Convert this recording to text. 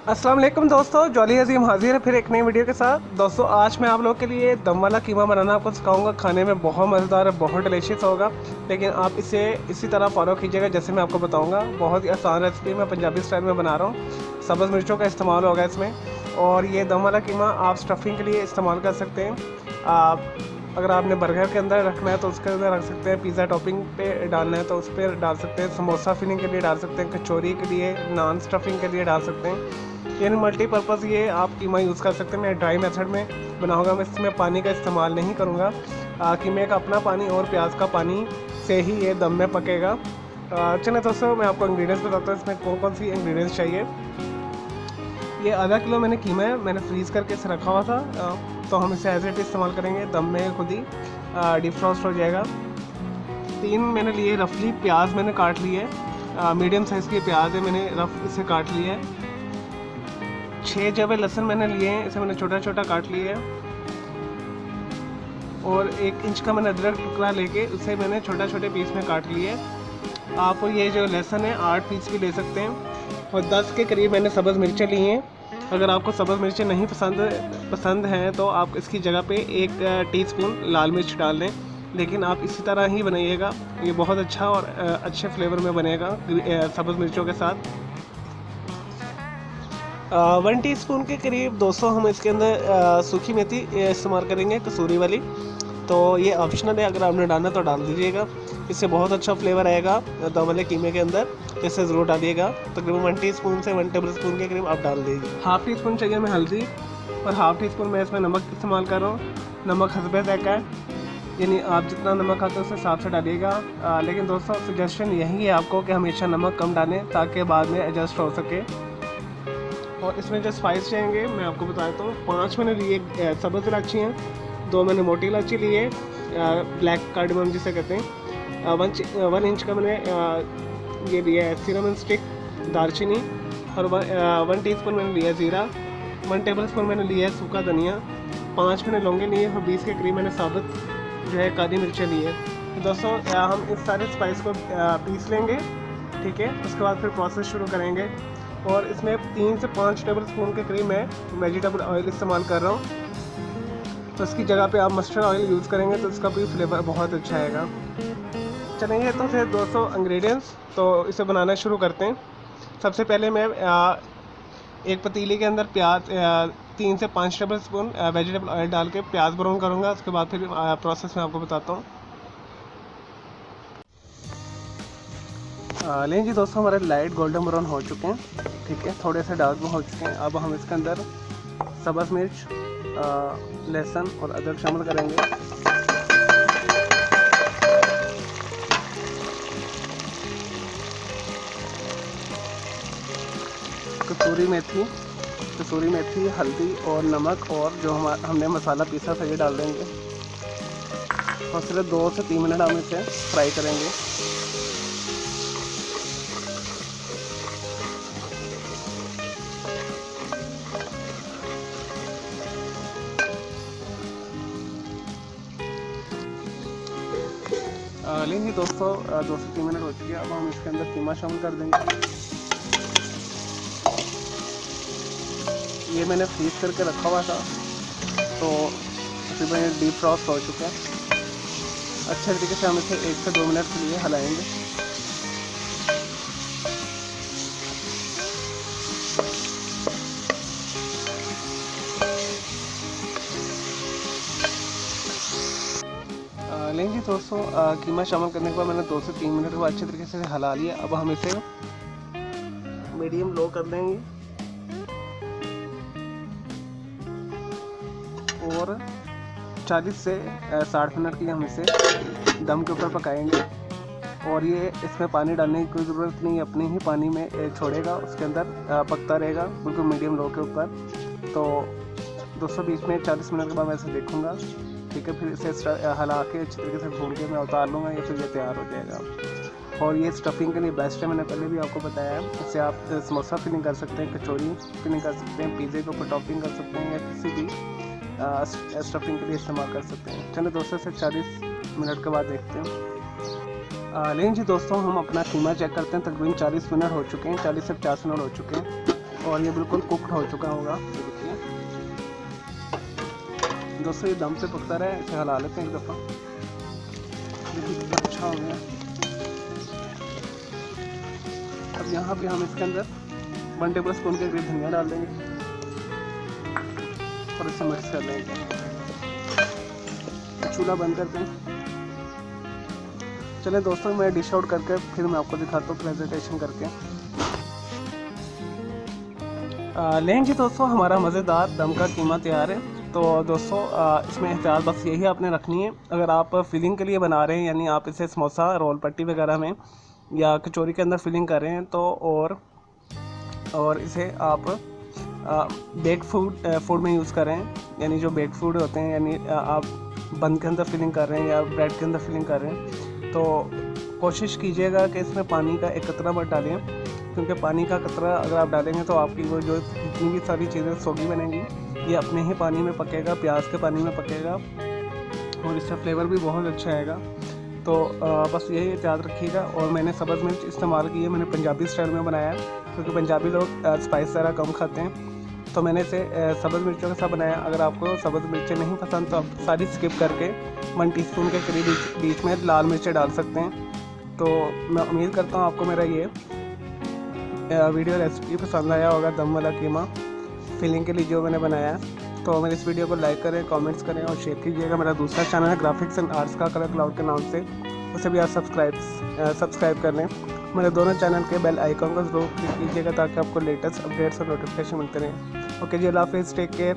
अस्सलाम वालेकुम दोस्तों, जॉली अजीम हाजिर है फिर एक नई वीडियो के साथ। दोस्तों आज मैं आप लोग के लिए दम वाला कीमा बनाना आपको सिखाऊंगा। खाने में बहुत मज़ेदार है, बहुत डिलीशियस होगा। लेकिन आप इसे इसी तरह फॉलो कीजिएगा जैसे मैं आपको बताऊंगा। बहुत ही आसान रेसिपी मैं पंजाबी स्टाइल में बना रहा हूँ। सब्ज़ मिर्चों का इस्तेमाल होगा इसमें। और ये दम वाला कीमा आप स्टफिंग के लिए इस्तेमाल कर सकते हैं। आप अगर आपने बर्गर के अंदर रखना है तो उसके अंदर रख सकते हैं। पिज़्ज़ा टॉपिंग पे डालना है तो उस पर डाल सकते हैं। समोसा फिलिंग के लिए डाल सकते हैं। कचौरी के लिए, नान स्टफिंग के लिए डाल सकते हैं। यानी मल्टीपर्पज़ ये आप कीमा यूज़ कर सकते हैं। मैं ड्राई मेथड में बनाऊंगा, मैं इसमें पानी का इस्तेमाल नहीं करूँगा। कीमे का अपना पानी और प्याज का पानी से ही ये दम में पकेगा। चलिए दोस्तों मैं आपको इंग्रेडिएंट्स बताता हूँ इसमें कौन कौन सी इंग्रेडिएंट्स चाहिए। ये आधा किलो मैंने कीमा है, मैंने फ्रीज़ करके इसे रखा हुआ था। तो हम इसे एज इट इस्तेमाल करेंगे। दम में खुद ही डिफ्रॉस्ट हो जाएगा। 3 मैंने लिए रफली प्याज, मैंने काट लिए। मीडियम साइज़ के प्याज है, मैंने रफ इसे काट लिए है। 6 जवे लहसुन मैंने लिए हैं, इसे मैंने छोटा छोटा काट लिया है। और 1 इंच का मैंने अदरक टुकड़ा लेके उसे मैंने छोटा छोटे पीस में काट लिए। आप ये जो लहसुन है 8 पीस भी ले सकते हैं। और 10 के करीब मैंने सब्ज़ मिर्चें ली हैं। अगर आपको सब्ज़ मिर्चें नहीं पसंद हैं तो आप इसकी जगह पे 1 टीस्पून लाल मिर्च डाल दें। लेकिन आप इसी तरह ही बनाइएगा, ये बहुत अच्छा और अच्छे फ्लेवर में बनेगा सब्ज़ मिर्चों के साथ। 1 टीस्पून के करीब दोस्तों हम इसके अंदर सूखी मेथी इस्तेमाल करेंगे, कसूरी वाली। तो ये ऑप्शनल है, अगर आपने डालना तो डाल दीजिएगा। इससे बहुत अच्छा फ्लेवर आएगा दम वाले कीमे के अंदर, इसे ज़रूर डालिएगा। तकरीबन 1 टीस्पून से 1 टेबल स्पून के करीब आप डाल दीजिए। हाफ़ टी स्पून चाहिए हमें हल्दी, और हाफ़ टी स्पून मैं इसमें नमक इस्तेमाल कर रहा हूँ। नमक हस्बे ज़ायक़ा है, यानी आप जितना नमक खाते हैं उस हिसाब से डालिएगा। लेकिन दोस्तों सजेशन यही है आपको कि हमेशा नमक कम डालें ताकि बाद में एडजस्ट हो सके। और इसमें जो स्पाइस चाहिए मैं आपको बता देता हूँ। 5 मैंने लिए सब्ज़ इलायची हैं, 2 मैंने मोटी इलायची ली है, ब्लैक कार्डमम जिसे कहते हैं। 1 इंच का मैंने ये लिया है सिनेमन स्टिक, दालचीनी। और 1 टीस्पून मैंने लिया ज़ीरा। 1 टेबल स्पून मैंने लिया है सूखा धनिया। 5 मैंने लौंगे लिए और 20 के करीब मैंने साबुत जो है काली मिर्चें ली है। तो दोस्तों हम इस सारे स्पाइस को पीस लेंगे, ठीक है। उसके बाद फिर प्रोसेस शुरू करेंगे। और इसमें 3 से 5 टेबल स्पून के करीब मैं वेजिटेबल ऑयल इस्तेमाल कर रहा हूँ। तो इसकी जगह पे आप मस्टर्ड ऑयल यूज़ करेंगे तो इसका भी फ्लेवर बहुत अच्छा आएगा। चलेंगे तो फिर दोस्तों इंग्रेडिएंट्स तो इसे बनाना शुरू करते हैं। सबसे पहले मैं एक पतीले के अंदर प्याज 3 से 5 टेबल स्पून वेजिटेबल ऑयल डाल के प्याज ब्राउन करूँगा। उसके बाद फिर प्रोसेस में आपको बताता हूँ। लेकिन जी दोस्तों हमारे लाइट गोल्डन ब्राउन हो चुके हैं, ठीक है, थोड़े से डार्क हो चुके हैं। अब हम इसके अंदर सब्ज़ मिर्च, लहसुन और अदरक शामिल करेंगे। कसूरी मेथी, हल्दी और नमक, और जो हमने मसाला पीसा था ये डाल देंगे। और सिर्फ 2 से 3 मिनट हम इसे फ्राई करेंगे। लेंगे दोस्तों 2 से 3 मिनट हो चुके हैं। अब हम इसके अंदर कीमा शामिल कर देंगे। ये मैंने फ्रीज करके रखा हुआ था, तो तकरीबन डीप फ्रॉस्ट हो चुका है। अच्छे तरीके से हम इसे 1 से 2 मिनट के लिए हिलाएंगे। लेंगे दोस्तों कीमा शामिल करने के बाद मैंने 2 से 3 मिनट को अच्छे तरीके से हिला लिया। अब हम इसे मीडियम लो कर देंगे और 40 से 60 मिनट के लिए हम इसे दम के ऊपर पकाएंगे। और ये इसमें पानी डालने की कोई ज़रूरत नहीं, अपने ही पानी में छोड़ेगा, उसके अंदर पकता रहेगा बिल्कुल मीडियम लो के ऊपर। तो दोस्तों बीच में 40 मिनट के बाद मैं इसे देखूँगा, ठीक है। फिर इसे हिला के अच्छी तरीके से भून के मैं उतार लूँगा, या फिर ये तैयार हो जाएगा। और ये स्टफिंग के लिए बेस्ट है, मैंने पहले भी आपको बताया है। इससे आप समोसा फिलिंग कर सकते हैं, कचौरी फिलिंग कर सकते हैं, पिज़्ज़े के ऊपर टॉपिंग कर सकते हैं, या किसी भी स्टफिंग के लिए इस्तेमाल कर सकते हैं। चलो दोस्तों से 40 मिनट के बाद देखते हैं। लेकिन जी दोस्तों हम अपना कीमा चेक करते हैं। तकरीबन 40 मिनट हो चुके हैं, 40 से 50 मिनट हो चुके हैं। और ये बिल्कुल कुकड हो चुका होगा। ये देखिए दोस्तों, ये दम पे पकता रहे, इसे हिला लेते हैं एक दफ़ा। देखिए कितना अच्छा हो गया। अब यहाँ पे हम इसके अंदर 1 टेबल स्पून के करीब धनिया डाल देंगे और इसे मिक्स कर लेंगे। चूल्हा बंद करते हैं। चलिए दोस्तों, मैं डिश आउट करके फिर मैं आपको दिखाता हूँ प्रेजेंटेशन करके। लें जी दोस्तों, हमारा मज़ेदार दम का कीमा तैयार है। तो दोस्तों इसमें एहतियात बस यही आपने रखनी है। अगर आप फिलिंग के लिए बना रहे हैं, यानी आप इसे समोसा, रोल पट्टी वगैरह में या कचौरी के अंदर फिलिंग कर रहे हैं, तो और इसे आप बेक फूड में यूज़ करें, यानी जो बेक फूड होते हैं, यानी आप बन के अंदर फिलिंग कर रहे हैं या ब्रेड के अंदर फिलिंग कर रहे हैं, तो कोशिश कीजिएगा कि इसमें पानी का एक कतरा मत डालें, क्योंकि पानी का कतरा अगर आप डालेंगे तो आपकी वो जो जितनी भी सारी चीज़ें सौगी बनेंगी, ये अपने ही पानी में पकेगा, प्याज के पानी में पकेगा और इसका फ्लेवर भी बहुत अच्छा आएगा। तो बस यही एहतियात रखिएगा। और मैंने सब्ज़ मिर्च इस्तेमाल की है, मैंने पंजाबी स्टाइल में बनाया है, क्योंकि पंजाबी लोग स्पाइस ज़रा कम खाते हैं, तो मैंने इसे सब्ज़ मिर्चों के साथ बनाया। अगर आपको सब्ज़ मिर्चें नहीं पसंद तो आप सारी स्किप करके 1 टीस्पून के करीब बीच में लाल मिर्चें डाल सकते हैं। तो मैं उम्मीद करता हूँ आपको मेरा ये वीडियो रेसिपी पसंद आया होगा, दम वाला कीमा फिलिंग के लिए जो मैंने बनाया है। तो मेरे इस वीडियो को लाइक करें, कमेंट्स करें और शेयर कीजिएगा। मेरा दूसरा चैनल है ग्राफिक्स एंड आर्ट्स का कलर क्लाउड के नाम से, उसे भी आप सब्सक्राइब कर लें। मेरे दोनों चैनल के बेल आइकन को जरूर क्लिक कीजिएगा ताकि आपको लेटेस्ट अपडेट्स और नोटिफिकेशन मिलते रहें। ओके जी, अल्लाह हाफिज़, टेक केयर।